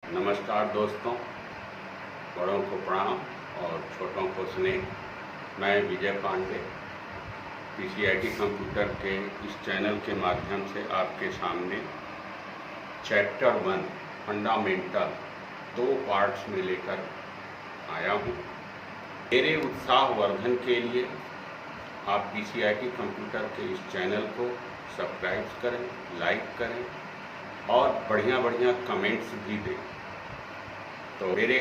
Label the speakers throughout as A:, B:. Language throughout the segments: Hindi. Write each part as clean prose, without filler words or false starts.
A: नमस्कार दोस्तों, बड़ों को प्रणाम और छोटों को स्नेह। मैं विजय पांडे पीसीआईटी कंप्यूटर के इस चैनल के माध्यम से आपके सामने चैप्टर 1 फंडामेंटल 2 पार्ट्स में लेकर आया हूँ। मेरे उत्साहवर्धन के लिए आप पीसीआईटी कंप्यूटर के इस चैनल को सब्सक्राइब करें, लाइक करें और बढ़िया कमेंट्स भी दें, तो मेरे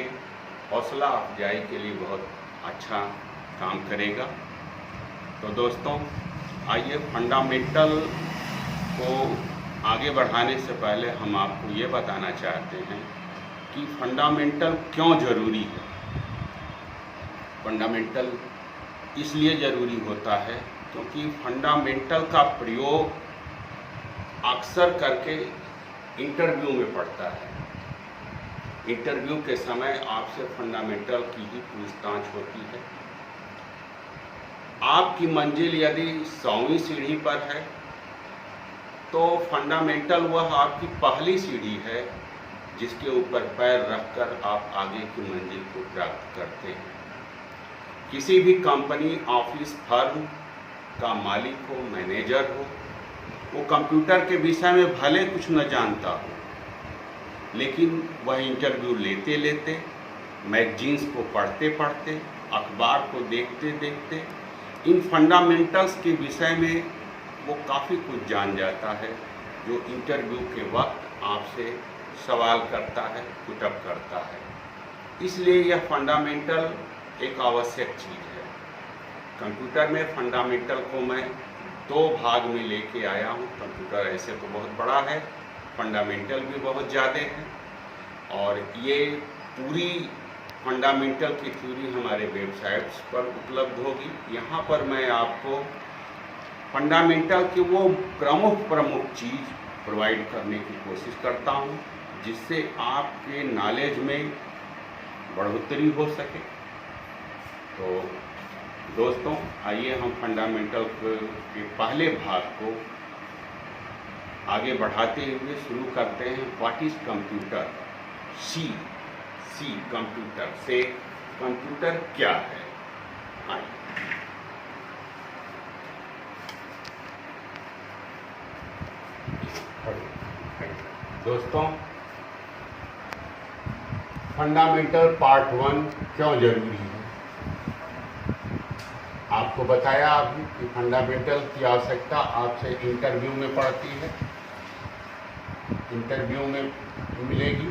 A: हौसला अफजाई के लिए बहुत अच्छा काम करेगा। तो दोस्तों, आइए फंडामेंटल को आगे बढ़ाने से पहले हम आपको ये बताना चाहते हैं कि फंडामेंटल क्यों ज़रूरी है। फंडामेंटल इसलिए ज़रूरी होता है क्योंकि फंडामेंटल का प्रयोग अक्सर करके इंटरव्यू में पड़ता है। इंटरव्यू के समय आपसे फंडामेंटल की ही पूछताछ होती है। आपकी मंजिल यदि 100वीं सीढ़ी पर है तो फंडामेंटल वह आपकी पहली सीढ़ी है जिसके ऊपर पैर रखकर आप आगे की मंजिल को प्राप्त करते हैं। किसी भी कंपनी, ऑफिस, फर्म का मालिक हो, मैनेजर हो, वो कंप्यूटर के विषय में भले कुछ न जानता हो, लेकिन वह इंटरव्यू लेते लेते, मैगजीन्स को पढ़ते पढ़ते, अखबार को देखते देखते इन फंडामेंटल्स के विषय में वो काफ़ी कुछ जान जाता है, जो इंटरव्यू के वक्त आपसे सवाल करता है, पुटअप करता है। इसलिए यह फंडामेंटल एक आवश्यक चीज़ है। कंप्यूटर में फंडामेंटल को मैं 2 भाग में लेके आया हूँ। कंप्यूटर ऐसे तो बहुत बड़ा है, फंडामेंटल भी बहुत ज़्यादा है, और ये पूरी फंडामेंटल की थ्योरी हमारे वेबसाइट्स पर उपलब्ध होगी। यहाँ पर मैं आपको फंडामेंटल की वो प्रमुख चीज़ प्रोवाइड करने की कोशिश करता हूँ जिससे आपके नॉलेज में बढ़ोतरी हो सके। तो दोस्तों, आइए हम फंडामेंटल के पहले भाग को आगे बढ़ाते हुए शुरू करते हैं। What is computer? C computer से कंप्यूटर क्या है। आइए दोस्तों, फंडामेंटल पार्ट 1 क्यों जरूरी है। आपको बताया अभी कि फंडामेंटल की आवश्यकता आपसे इंटरव्यू में पड़ती है, इंटरव्यू में मिलेगी।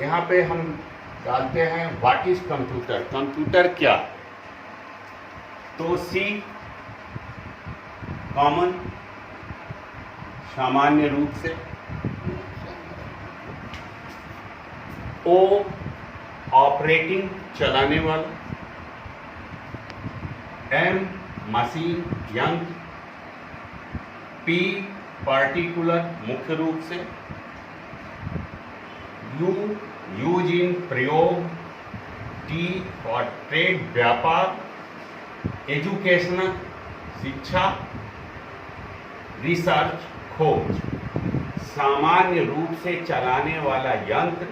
A: यहाँ पे हम डालते हैं व्हाट इज कंप्यूटर, कंप्यूटर क्या। तो सी कॉमन, सामान्य रूप से, ओ ऑपरेटिंग, चलाने वाला, एम मशीन, यंत्र, पी पार्टिकुलर, मुख्य रूप से, यू यूज इन, प्रयोग, टी फॉर ट्रेड, व्यापार, एजुकेशनल, शिक्षा, रिसर्च, खोज। सामान्य रूप से चलाने वाला यंत्र,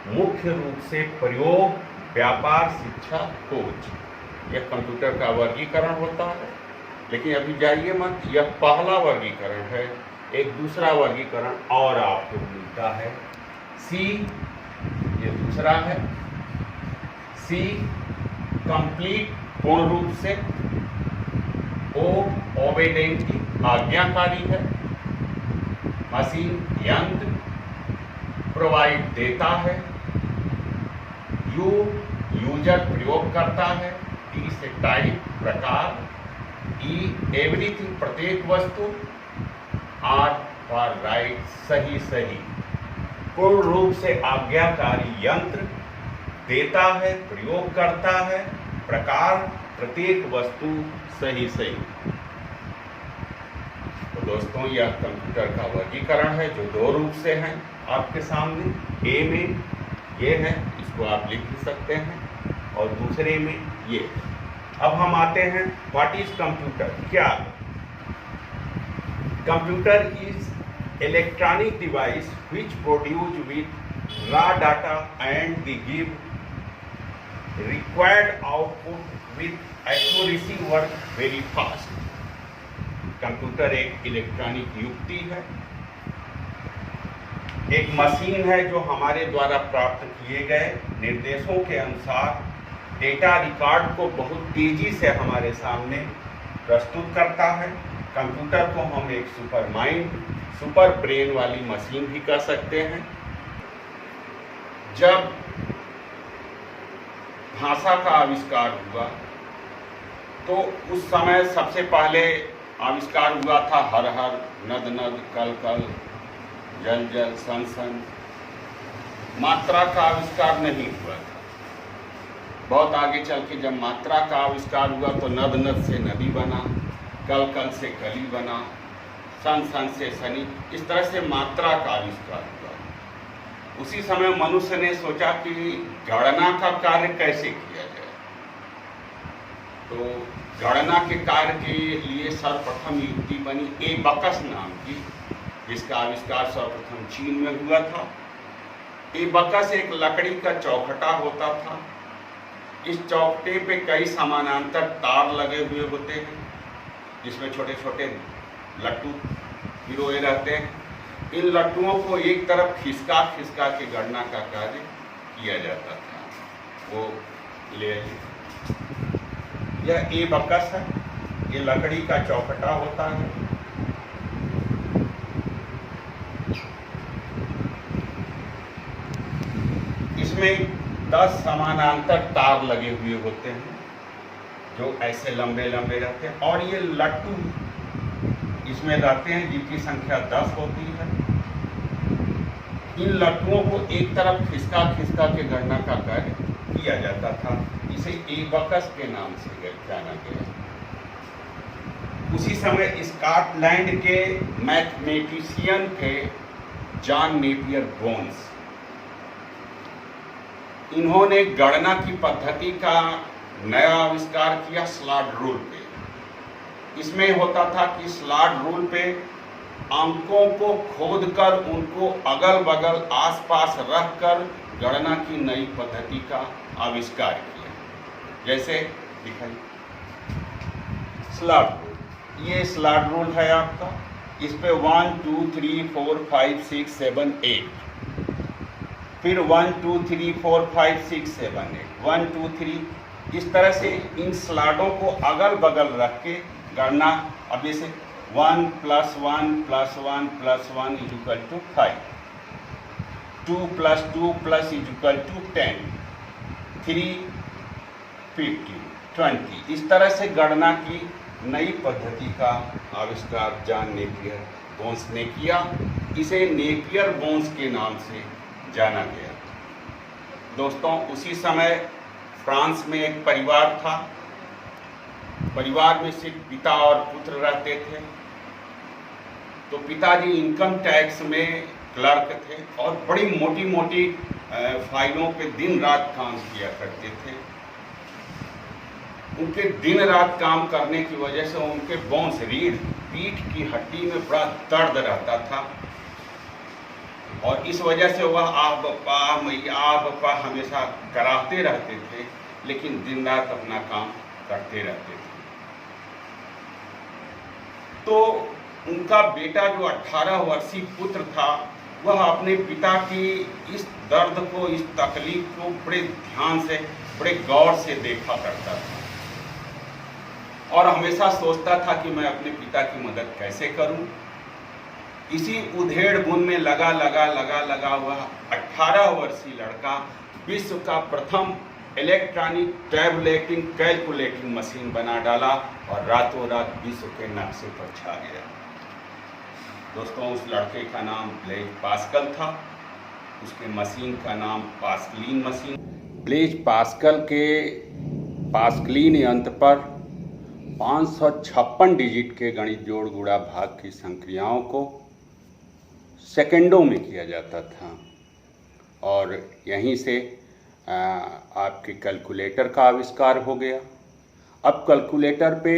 A: मुख्य रूप से प्रयोग, व्यापार, शिक्षा, खोज। यह कंप्यूटर का वर्गीकरण होता है। लेकिन अभी जाइए मत, यह पहला वर्गीकरण है। एक दूसरा वर्गीकरण और आपको मिलता है। सी, ये दूसरा है। सी कंप्लीट, पूर्ण रूप से। ओ ओबेडेंटली, आज्ञाकारी है। मशीन, यंत्र, प्रोवाइड, देता है। यू यूजर, प्रयोग करता है। टी से टाइप, प्रकार। ई एवरीथिंग, प्रत्येक वस्तु। आर फॉर राइट, सही। पूर्ण रूप से आज्ञाकारी यंत्र, देता है, प्रयोग करता है। प्रकार, प्रत्येक वस्तु, सही। तो दोस्तों, यह कंप्यूटर का वर्गीकरण है जो 2 रूप से हैं आपके सामने। ए में ये है, इसको आप लिख भी सकते हैं, और दूसरे में ये। अब हम आते हैं व्हाट इज कंप्यूटर, क्या। Computer is electronic device which produce with raw data and they give required output with accuracy work very fast. Computer एक इलेक्ट्रॉनिक युक्ति है, एक मशीन है जो हमारे द्वारा प्राप्त किए गए निर्देशों के अनुसार डेटा रिकॉर्ड को बहुत तेजी से हमारे सामने प्रस्तुत करता है। कंप्यूटर को हम एक सुपर माइंड, सुपर ब्रेन वाली मशीन भी कह सकते हैं। जब भाषा का आविष्कार हुआ तो उस समय सबसे पहले आविष्कार हुआ था हर हर, नद नद, कल कल, जल जल, सन सन। मात्रा का आविष्कार नहीं हुआ था। बहुत आगे चल के जब मात्रा का आविष्कार हुआ तो नद नद से नदी बना, कल कल से कली बना, सन सन से सनी। इस तरह से मात्रा का आविष्कार हुआ। उसी समय मनुष्य ने सोचा कि गणना का कार्य कैसे किया जाए। तो गणना के कार्य के लिए सर्वप्रथम युक्ति बनी एबकस नाम की, जिसका आविष्कार सर्वप्रथम चीन में हुआ था। एबकस एक लकड़ी का चौखटा होता था। इस चौखटे पे कई समानांतर तार लगे हुए होते हैं, जिसमें छोटे छोटे लट्टू पिरोए रहते हैं। इन लट्टुओं को एक तरफ खिसका खिसका के गणना का कार्य किया जाता था। वो ले यह एबकस है, ये लकड़ी का चौखटा होता है। इसमें 10 समानांतर तार लगे हुए होते हैं जो ऐसे लंबे लंबे रहते हैं, और ये लट्टू इसमें रहते हैं जिनकी संख्या 10 होती है। इन लट्टुओं को एक तरफ खिसका खिसका के गणना का कार्य किया जाता था। इसे एबकस के नाम से जाना गया। उसी समय स्कॉटलैंड के मैथमेटिशियन थे जॉन नेपियर बोन्स। इन्होंने गणना की पद्धति का नया आविष्कार किया स्लॉट रूल पे। इसमें होता था कि स्लॉट रूल पे अंकों को खोदकर उनको अगल बगल आसपास रखकर गणना की नई पद्धति का आविष्कार किया। जैसे दिखाइए स्लॉट रूल, ये स्लॉट रूल है आपका। इस पे 1 2 3 4 5 6 7 8, फिर 1 2 3 4 5 6 7 8, 1 2 3। इस तरह से इन स्लॉटों को अगल बगल रख के गणना, अब जैसे 1 + 1 + 1 + 1 = 5, 2 + 2 + 10, 3 50, 20। इस तरह से गणना की नई पद्धति का आविष्कार जॉन नेपियर बोन्स ने किया। इसे नेपियर बोन्स के नाम से जाना गया। दोस्तों, उसी समय फ्रांस में एक परिवार था। परिवार में सिर्फ पिता और पुत्र रहते थे। तो पिताजी इनकम टैक्स में क्लर्क थे और बड़ी मोटी मोटी फाइलों पे दिन रात काम किया करते थे। उनके दिन रात काम करने की वजह से उनके बोन्स, रीढ़, पीठ की हड्डी में बड़ा दर्द रहता था, और इस वजह से वह आह बप्पा मैया आह बप्पा हमेशा कराते रहते थे, लेकिन दिन रात अपना काम करते रहते थे। तो उनका बेटा जो 18 वर्षीय पुत्र था, वह अपने पिता की इस दर्द को, इस तकलीफ को बड़े ध्यान से, बड़े गौर से देखा करता था और हमेशा सोचता था कि मैं अपने पिता की मदद कैसे करूं। इसी उधेड़ बुन में लगा हुआ 18 वर्षीय लड़का विश्व का प्रथम इलेक्ट्रॉनिक टैबुलेटिंग कैलकुलेटिंग मशीन बना डाला और रातों रात विश्व के नक्शे पर छा गया। दोस्तों, उस लड़के का नाम ब्लेज पास्कल था। उसके मशीन का नाम पास्कलिन मशीन। ब्लेज पास्कल के पास्कलिन यंत्र पर 556 डिजिट के गणित जोड़ गुणा भाग की संक्रियाओं को सेकंडों में किया जाता था, और यहीं से आपके कैलकुलेटर का आविष्कार हो गया। अब कैलकुलेटर पे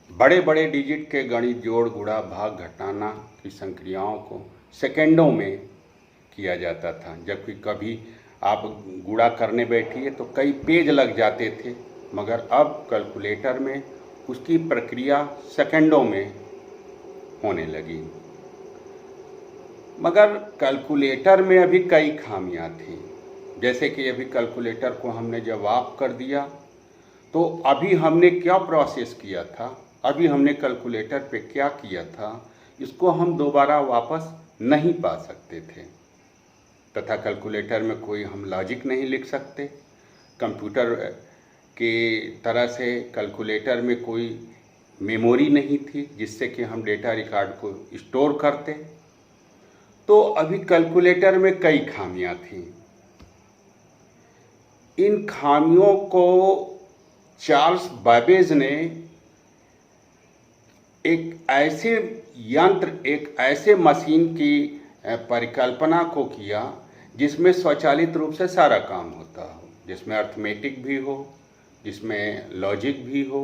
A: बड़े बड़े डिजिट के गणित जोड़ गुणा भाग घटाना की संक्रियाओं को सेकेंडों में किया जाता था, जबकि कभी आप गुणा करने बैठिए तो कई पेज लग जाते थे, मगर अब कैलकुलेटर में उसकी प्रक्रिया सेकेंडों में होने लगी। मगर कैलकुलेटर में अभी कई खामियां थी, जैसे कि अभी कैलकुलेटर को हमने जब ऑफ कर दिया तो अभी हमने क्या प्रोसेस किया था, अभी हमने कैलकुलेटर पे क्या किया था, इसको हम दोबारा वापस नहीं पा सकते थे। तथा कैलकुलेटर में कोई हम लॉजिक नहीं लिख सकते। कंप्यूटर के तरह से कैलकुलेटर में कोई मेमोरी नहीं थी जिससे कि हम डेटा रिकॉर्ड को स्टोर करते। तो अभी कैलकुलेटर में कई खामियां थीं। इन खामियों को चार्ल्स बैबेज ने एक ऐसे यंत्र, एक ऐसे मशीन की परिकल्पना को किया जिसमें स्वचालित रूप से सारा काम होता हो, जिसमें अर्थमेटिक भी हो, जिसमें लॉजिक भी हो,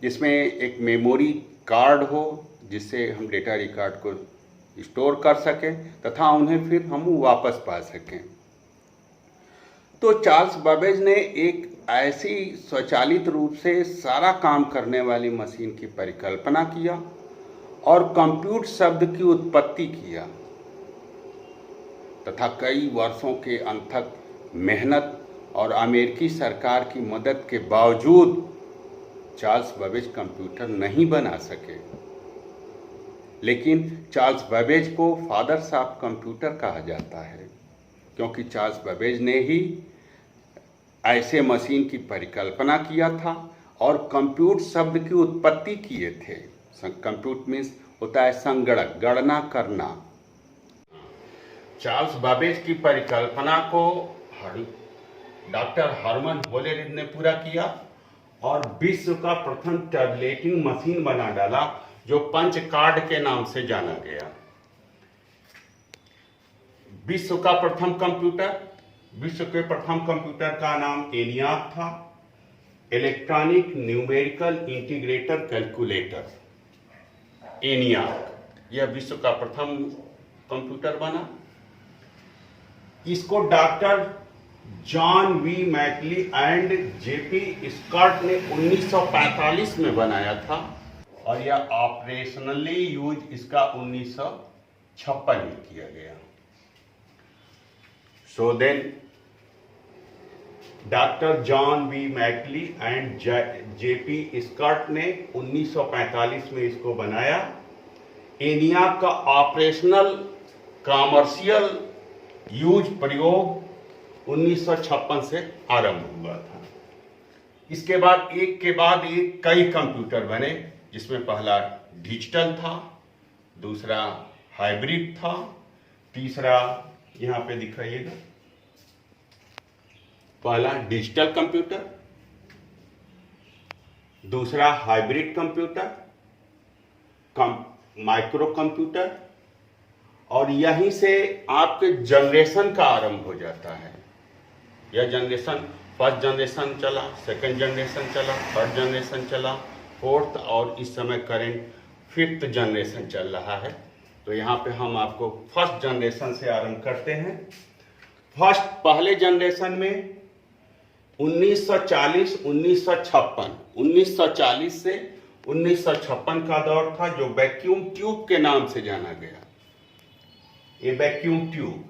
A: जिसमें एक मेमोरी कार्ड हो जिससे हम डेटा रिकॉर्ड को स्टोर कर सकें तथा उन्हें फिर हम वापस पा सकें। तो चार्ल्स बैबेज ने एक ऐसी स्वचालित रूप से सारा काम करने वाली मशीन की परिकल्पना किया और कंप्यूट शब्द की उत्पत्ति किया तथा कई वर्षों के अथक मेहनत और अमेरिकी सरकार की मदद के बावजूद चार्ल्स बैबेज कंप्यूटर नहीं बना सके। लेकिन चार्ल्स बैबेज को फादर्स ऑफ कंप्यूटर कहा जाता है, क्योंकि चार्ल्स बैबेज ने ही ऐसे मशीन की परिकल्पना किया था और कंप्यूट शब्द की उत्पत्ति किए थे। कंप्यूट मीन्स होता है संगणक, गणना करना। चार्ल्स बैबेज की परिकल्पना को डॉक्टर हरमन होलेरिड ने पूरा किया और विश्व का प्रथम टैबलेटिंग मशीन बना डाला जो पंच कार्ड के नाम से जाना गया। विश्व के प्रथम कंप्यूटर का नाम एनियाक था, electronic numerical integrator calculator. ENIAC यह विश्व का प्रथम कंप्यूटर बना। इसको doctor John V Mauchly and JP Scott ने 1945 में बनाया था और यह ऑपरेशनली यूज इसका 1956 में किया गया। So then doctor John V Mauchly and JP Scott ने 1945 में इसको बनाया। एनियाक का ऑपरेशनल कॉमर्शियल यूज प्रयोग 1956 से आरंभ हुआ था। इसके बाद एक के बाद एक कई कंप्यूटर बने, जिसमें पहला डिजिटल था, दूसरा हाइब्रिड था, तीसरा यहां पे दिखाइएगा, पहला डिजिटल कंप्यूटर, दूसरा हाइब्रिड कंप्यूटर, माइक्रो कंप्यूटर, और यहीं से आपके जनरेशन का आरंभ हो जाता है। यह जनरेशन फर्स्ट जनरेशन चला, सेकंड जनरेशन चला, थर्ड जनरेशन चला, फोर्थ और इस समय करेंट फिफ्थ जनरेशन चल रहा है। तो यहाँ पे हम आपको फर्स्ट जनरेशन से आरंभ करते हैं। पहले जनरेशन में 1940 1940 से 1956 का दौर था, जो वैक्यूम ट्यूब के नाम से जाना गया। ये वैक्यूम ट्यूब,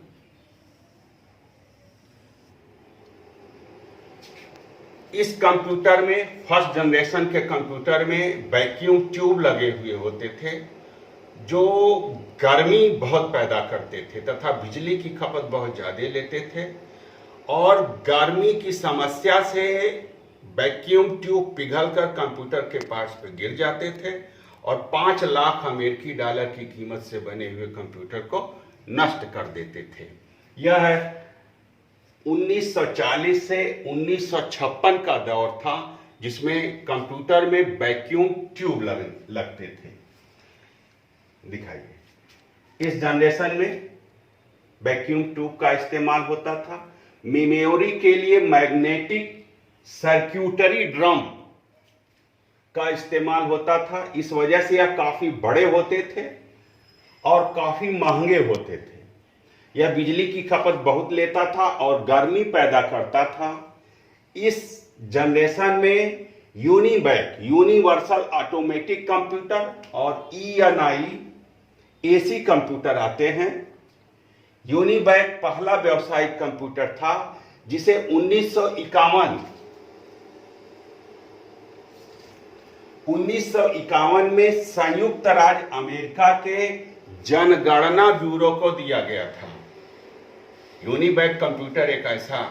A: इस कंप्यूटर में, फर्स्ट जनरेशन के कंप्यूटर में वैक्यूम ट्यूब लगे हुए होते थे जो गर्मी बहुत पैदा करते थे तथा बिजली की खपत बहुत ज्यादा लेते थे, और गर्मी की समस्या से वैक्यूम ट्यूब पिघलकर कंप्यूटर के पार्ट्स पर गिर जाते थे और 5 लाख अमेरिकी डॉलर की कीमत से बने हुए कंप्यूटर को नष्ट कर देते थे। यह 1940 से 1956 का दौर था जिसमें कंप्यूटर में वैक्यूम ट्यूब लगते थे। दिखाइए, इस जनरेशन में वैक्यूम ट्यूब का इस्तेमाल होता था। मेमोरी के लिए मैग्नेटिक सर्क्यूटरी ड्रम का इस्तेमाल होता था। इस वजह से यह काफी बड़े होते थे और काफी महंगे होते थे। यह बिजली की खपत बहुत लेता था और गर्मी पैदा करता था। इस जनरेशन में यूनिबैक यूनिवर्सल ऑटोमेटिक कंप्यूटर और ENI AC कंप्यूटर आते हैं। यूनिबैक पहला व्यावसायिक कंप्यूटर था जिसे 1951 में संयुक्त राज्य अमेरिका के जनगणना ब्यूरो को दिया गया था। यूनिबैक कंप्यूटर एक ऐसा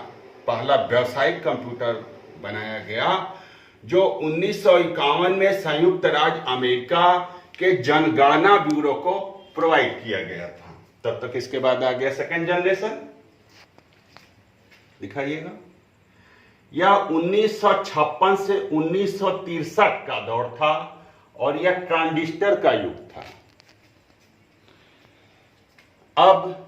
A: पहला व्यावसायिक कंप्यूटर बनाया गया जो 1951 में संयुक्त राज्य अमेरिका के जनगणना ब्यूरो को प्रोवाइड किया गया था। तब तक इसके बाद आ गया सेकेंड जनरेशन, दिखाइएगा। यह 1956 से 1963 का दौर था और यह ट्रांजिस्टर का युग था। अब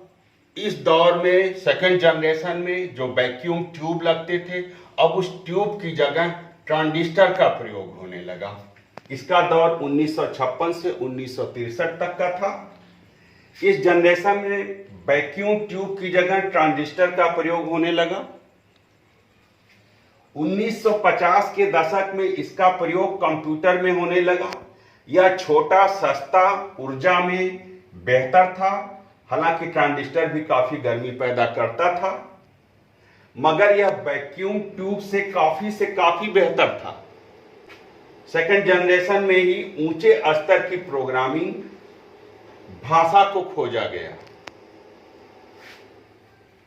A: इस दौर में सेकेंड जनरेशन में जो वैक्यूम ट्यूब लगते थे, अब उस ट्यूब की जगह ट्रांजिस्टर का प्रयोग होने लगा। इसका दौर 1956 से 1963 तक का था। इस जनरेशन में वैक्यूम ट्यूब की जगह ट्रांजिस्टर का प्रयोग होने लगा। 1950 के दशक में इसका प्रयोग कंप्यूटर में होने लगा। यह छोटा, सस्ता, ऊर्जा में बेहतर था। हालांकि ट्रांजिस्टर भी काफी गर्मी पैदा करता था, मगर यह वैक्यूम ट्यूब से काफी बेहतर था। सेकंड जनरेशन में ही ऊंचे स्तर की प्रोग्रामिंग भाषा को खोजा गया,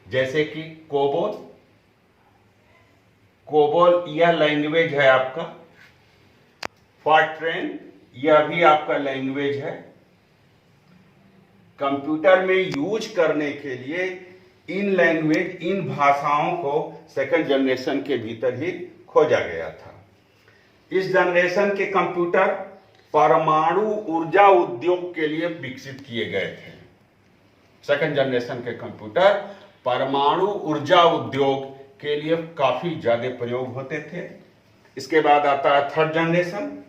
A: जैसे कि कोबोल यह लैंग्वेज है आपका। फॉर्ट्रेन यह भी आपका लैंग्वेज है। कंप्यूटर में यूज करने के लिए इन भाषाओं को सेकंड जनरेशन के भीतर ही खोजा गया था। इस जनरेशन के कंप्यूटर परमाणु ऊर्जा उद्योग के लिए विकसित किए गए थे। सेकंड जनरेशन के कंप्यूटर परमाणु ऊर्जा उद्योग के लिए काफी ज्यादा प्रयोग होते थे। इसके बाद आता है थर्ड जनरेशन।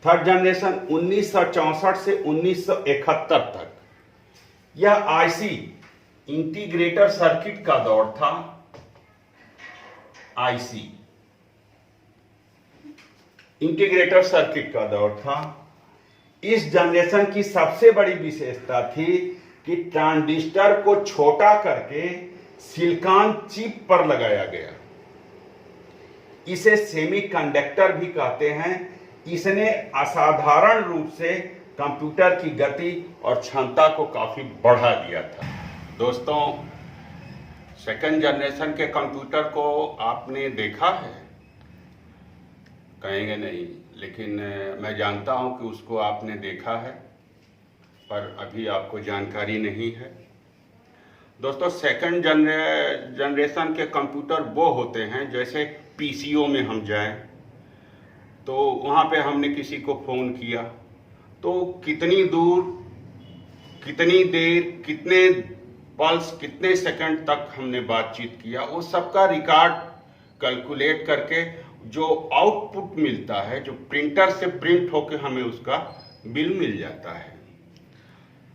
A: थर्ड जनरेशन 1964 से 1971 तक यह IC इंटीग्रेटर सर्किट का दौर था। IC इंटीग्रेटर सर्किट का दौर था। इस जनरेशन की सबसे बड़ी विशेषता थी कि ट्रांजिस्टर को छोटा करके सिलिकॉन चिप पर लगाया गया। इसे सेमीकंडक्टर भी कहते हैं। इसने असाधारण रूप से कंप्यूटर की गति और क्षमता को काफी बढ़ा दिया था। दोस्तों, सेकंड जनरेशन के कंप्यूटर को आपने देखा है? कहेंगे नहीं, लेकिन मैं जानता हूं कि उसको आपने देखा है, पर अभी आपको जानकारी नहीं है। दोस्तों, सेकंड जनरेशन के कंप्यूटर वो होते हैं, जैसे PCO में हम जाएं तो वहाँ पे हमने किसी को फ़ोन किया तो कितनी दूर, कितनी देर, कितने पल्स, कितने सेकंड तक हमने बातचीत किया, वो सबका रिकॉर्ड कैलकुलेट करके जो आउटपुट मिलता है, जो प्रिंटर से प्रिंट होकर हमें उसका बिल मिल जाता है।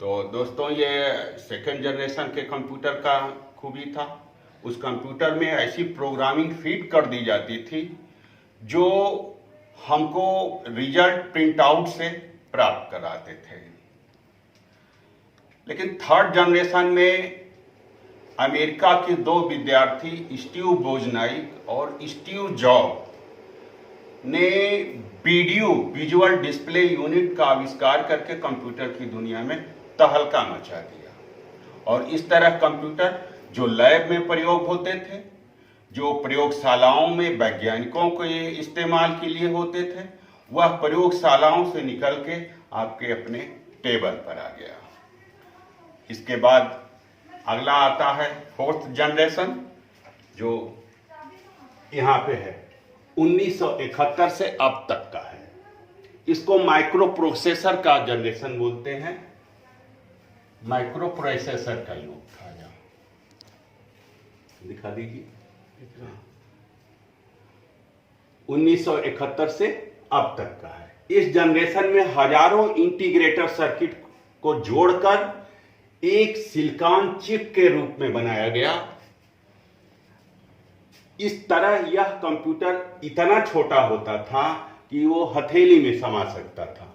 A: तो दोस्तों, ये सेकंड जनरेशन के कंप्यूटर का खूबी था। उस कंप्यूटर में ऐसी प्रोग्रामिंग फीड कर दी जाती थी जो हमको रिजल्ट प्रिंट आउट से प्राप्त कराते थे। लेकिन थर्ड जनरेशन में अमेरिका के दो विद्यार्थी स्टीव वोजनाइक और स्टीव जॉब ने विजुअल डिस्प्ले यूनिट का आविष्कार करके कंप्यूटर की दुनिया में तहलका मचा दिया। और इस तरह कंप्यूटर जो लैब में प्रयोग होते थे, जो प्रयोगशालाओं में वैज्ञानिकों के इस्तेमाल के लिए होते थे, वह प्रयोगशालाओं से निकल के आपके अपने टेबल पर आ गया। इसके बाद अगला आता है फोर्थ जनरेशन, जो यहाँ पे है 1971 से अब तक का है। इसको माइक्रो प्रोसेसर का जनरेशन बोलते हैं। माइक्रो प्रोसेसर का युग था। यहाँ दिखा दीजिए। 1971 से अब तक का है। इस जनरेशन में हजारों इंटीग्रेटर सर्किट को जोड़कर एक सिलिकॉन चिप के रूप में बनाया गया। इस तरह यह कंप्यूटर इतना छोटा होता था कि वो हथेली में समा सकता था।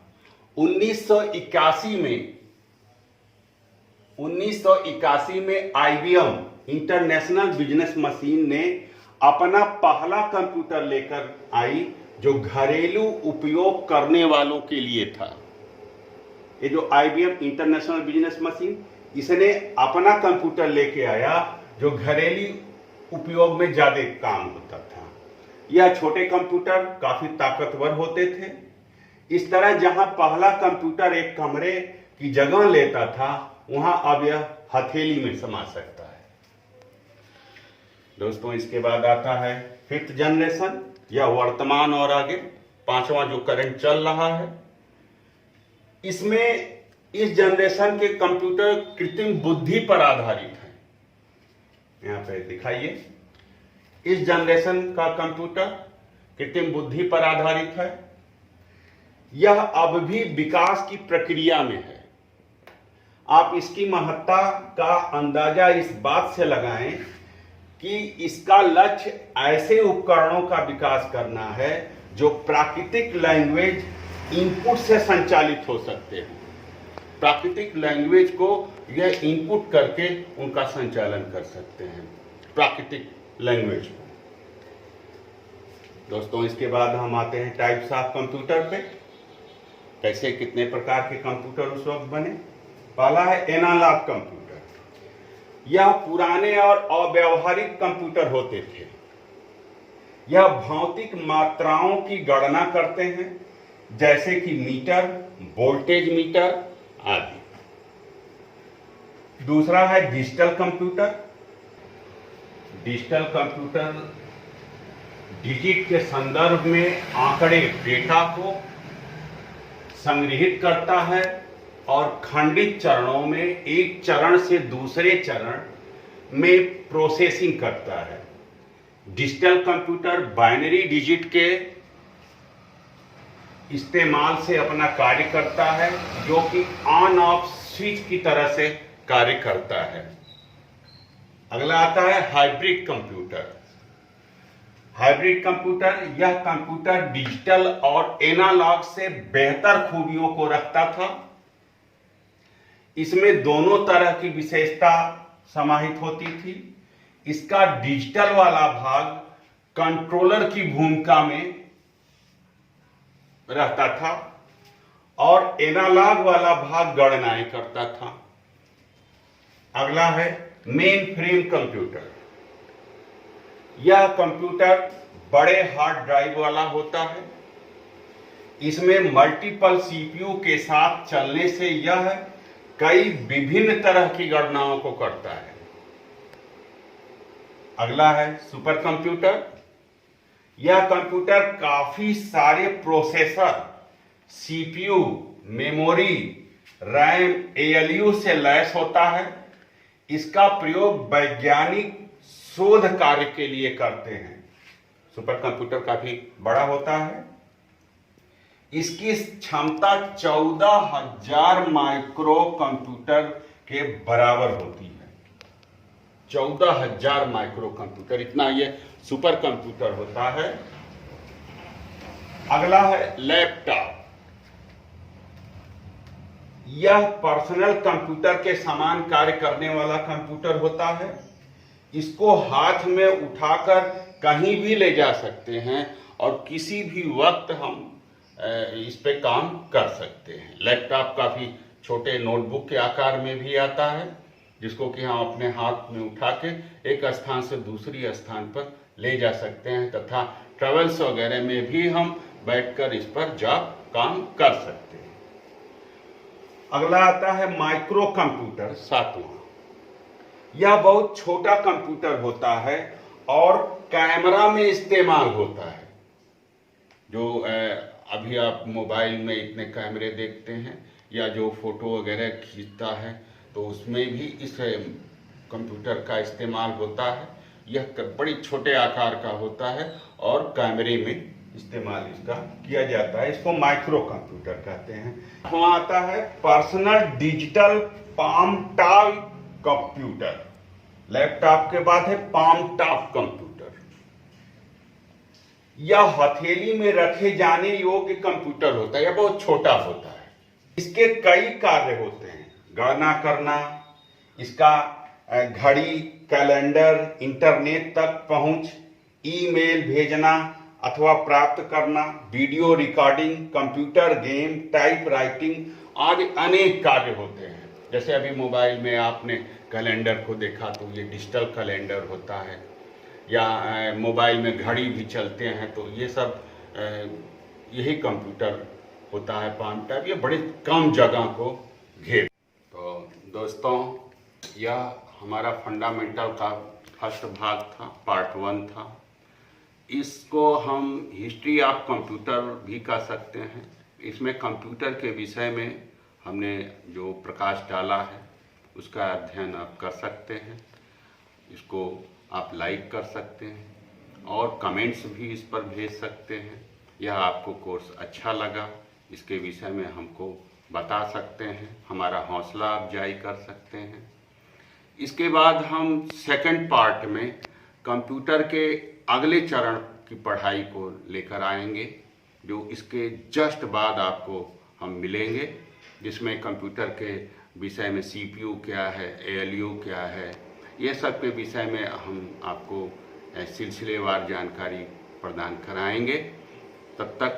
A: 1981 में IBM इंटरनेशनल बिजनेस मशीन ने अपना पहला कंप्यूटर लेकर आई जो घरेलू उपयोग करने वालों के लिए था। ये जो IBM इंटरनेशनल बिजनेस मशीन, इसने अपना कंप्यूटर लेके आया जो घरेलू उपयोग में ज्यादा काम होता था। यह छोटे कंप्यूटर काफी ताकतवर होते थे। इस तरह जहां पहला कंप्यूटर एक कमरे की जगह लेता था, वहां अब यह हथेली में समा सकता है। दोस्तों, इसके बाद आता है 5th जनरेशन, यह वर्तमान और आगे 5वां जो करंट चल रहा है। इसमें इस जनरेशन के कंप्यूटर कृत्रिम बुद्धि पर आधारित है। यहां पे दिखाइए, इस जनरेशन का कंप्यूटर कृत्रिम बुद्धि पर आधारित है। यह अब भी विकास की प्रक्रिया में है। आप इसकी महत्ता का अंदाजा इस बात से लगाएं कि इसका लक्ष्य ऐसे उपकरणों का विकास करना है जो प्राकृतिक लैंग्वेज इनपुट से संचालित हो सकते हैं। प्राकृतिक लैंग्वेज को यह इनपुट करके उनका संचालन कर सकते हैं, प्राकृतिक लैंग्वेज को। दोस्तों, इसके बाद हम आते हैं टाइप्स ऑफ कंप्यूटर पे। कैसे कितने प्रकार के कंप्यूटर उस वक्त बने। पहला है एनालॉग कंप्यूटर। यह पुराने और अव्यावहारिक कंप्यूटर होते थे। यह भौतिक मात्राओं की गणना करते हैं, जैसे कि मीटर, वोल्टेज मीटर आदि। दूसरा है digital computer. Digital computer digit के संदर्भ में आंकड़े डेटा को संग्रहित करता है और खंडित चरणों में एक चरण से दूसरे चरण में प्रोसेसिंग करता है। डिजिटल कंप्यूटर बाइनरी डिजिट के इस्तेमाल से अपना कार्य करता है, जो कि ऑन ऑफ स्विच की तरह से कार्य करता है। अगला आता है हाइब्रिड कंप्यूटर। हाइब्रिड कंप्यूटर, यह कंप्यूटर डिजिटल और एनालॉग से बेहतर खूबियों को रखता था। इसमें दोनों तरह की विशेषता समाहित होती थी। इसका डिजिटल वाला भाग कंट्रोलर की भूमिका में रहता था और एनालॉग वाला भाग गणनाएं करता था। अगला है मेन फ्रेम कंप्यूटर। यह कंप्यूटर बड़े हार्ड ड्राइव वाला होता है। इसमें मल्टीपल सीपीयू के साथ चलने से यह कई विभिन्न तरह की गणनाओं को करता है। अगला है सुपर कंप्यूटर। यह कंप्यूटर काफी सारे processor, CPU, memory, RAM, ALU से लैस होता है। इसका प्रयोग वैज्ञानिक शोध कार्य के लिए करते हैं। सुपर कंप्यूटर काफी बड़ा होता है। इसकी क्षमता 14,000 माइक्रो कंप्यूटर के बराबर होती है। 14,000 माइक्रो कंप्यूटर, इतना ये सुपर कंप्यूटर होता है। अगला है लैपटॉप। यह पर्सनल कंप्यूटर के समान कार्य करने वाला कंप्यूटर होता है। इसको हाथ में उठाकर कहीं भी ले जा सकते हैं और किसी भी वक्त हम इस पे काम कर सकते हैं। लैपटॉप काफी छोटे नोटबुक के आकार में भी आता है, जिसको कि हम अपने हाथ में उठा के एक स्थान से दूसरी स्थान पर ले जा सकते हैं तथा ट्रेवल्स वगैरह में भी हम बैठकर इस पर जॉब काम कर सकते हैं। अगला आता है माइक्रो कंप्यूटर, 7वां। यह बहुत छोटा कंप्यूटर होता है और कैमरा में इस्तेमाल होता है। जो अभी आप मोबाइल में इतने कैमरे देखते हैं या जो फोटो वगैरह खींचता है, तो उसमें भी इस कंप्यूटर का इस्तेमाल होता है। यह बड़ी छोटे आकार का होता है और कैमरे में इस्तेमाल इसका किया जाता है। इसको माइक्रो कंप्यूटर कहते हैं। वहाँ आता है personal digital palm top computer. Laptop के बाद है पाम टॉप कंप्यूटर। यह हथेली में रखे जाने योग्य कंप्यूटर होता है। यह बहुत छोटा होता है। इसके कई कार्य होते हैं। गणना करना, इसका घड़ी, कैलेंडर, इंटरनेट तक पहुंच, ईमेल भेजना अथवा प्राप्त करना, video recording, computer game, type writing आदि अनेक कार्य होते हैं। जैसे अभी मोबाइल में आपने कैलेंडर को देखा तो ये डिजिटल कैलेंडर होता है, या मोबाइल में घड़ी भी चलते हैं तो ये सब यही कंप्यूटर होता है पाम टॉप। ये बड़े कम जगह को घेर। तो दोस्तों, यह हमारा फंडामेंटल का फर्स्ट भाग था, पार्ट 1 था। इसको हम हिस्ट्री ऑफ कंप्यूटर भी कह सकते हैं। इसमें कंप्यूटर के विषय में हमने जो प्रकाश डाला है उसका अध्ययन आप कर सकते हैं। इसको आप लाइक कर सकते हैं और कमेंट्स भी इस पर भेज सकते हैं। यह आपको कोर्स अच्छा लगा इसके विषय में हमको बता सकते हैं, हमारा हौसला अफजाई कर सकते हैं। इसके बाद हम सेकंड पार्ट में कंप्यूटर के अगले चरण की पढ़ाई को लेकर आएंगे, जो इसके जस्ट बाद आपको हम मिलेंगे, जिसमें कंप्यूटर के विषय में CPU क्या है, ALU क्या है, ये सब के विषय में हम आपको सिलसिलेवार जानकारी प्रदान कराएंगे। तब तक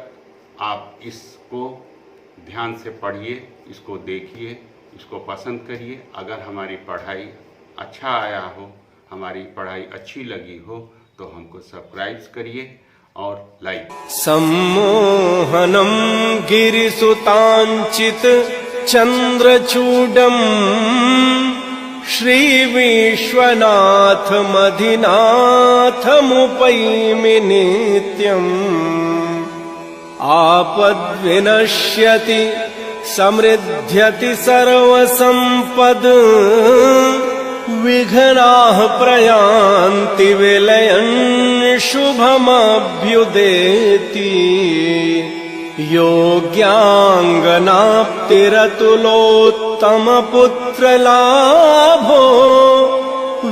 A: आप इसको ध्यान से पढ़िए, इसको देखिए, इसको पसंद करिए। अगर हमारी पढ़ाई अच्छा आया हो, हमारी पढ़ाई अच्छी लगी हो तो हमको सब्सक्राइब करिए और लाइक।
B: सम्मोहनं गिरिसुतांचित चंद्रचूडम श्री विश्वनाथ मधिनाथमुपैमि नित्यम् आपद्विनश्यति समृद्ध्यति सर्वसंपद विघ्नाः प्रयान्ति विलयन् शुभमभ्युदेति योग्याङ्गनाप्तिरतुलोत्तमपुत्रलाभो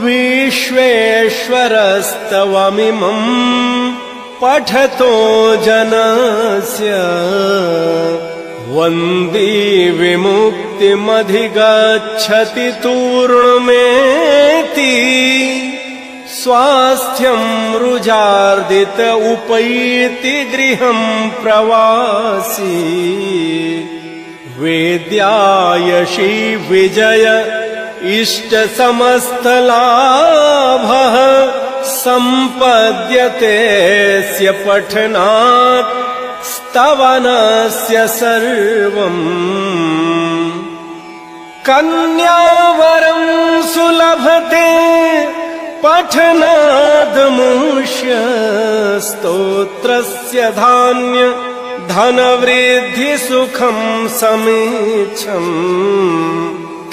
B: विश्वेश्वरस्तवमिमम् पठतो जनस्य वन्दे विमुक्तिमधिगच्छति तूर्णमेति स्वास्थ्यं रुजार्दित उपैति गृहं प्रवासी वेद्यायशी विजय इष्ट समस्तलाभः संपद्यते स्य पठनात् स्तवनस्य सर्वम् कन्यावरं सुलभते पठनादमुष्य स्तोत्रस्य धान्य धनवृद्धि सुखं समीक्षम्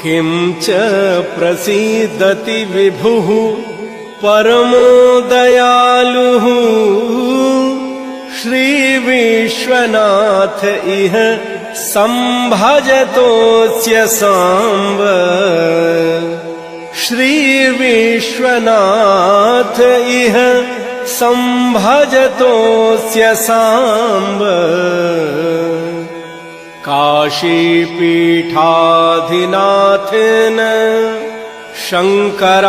B: किं च प्रसीदति विभुः परमो दयालुः श्री विश्वनाथ इह संभजतोऽस्य सांब श्री विश्वनाथ इह संभजतोऽस्य सांब काशीपीठाधिनाथेन शंकराचार्यभिक्षुणा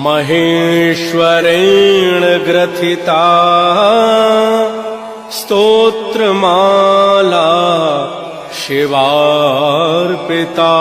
B: महेश्वरेण ग्रथिता स्तोत्रमाला शिवार्पिता।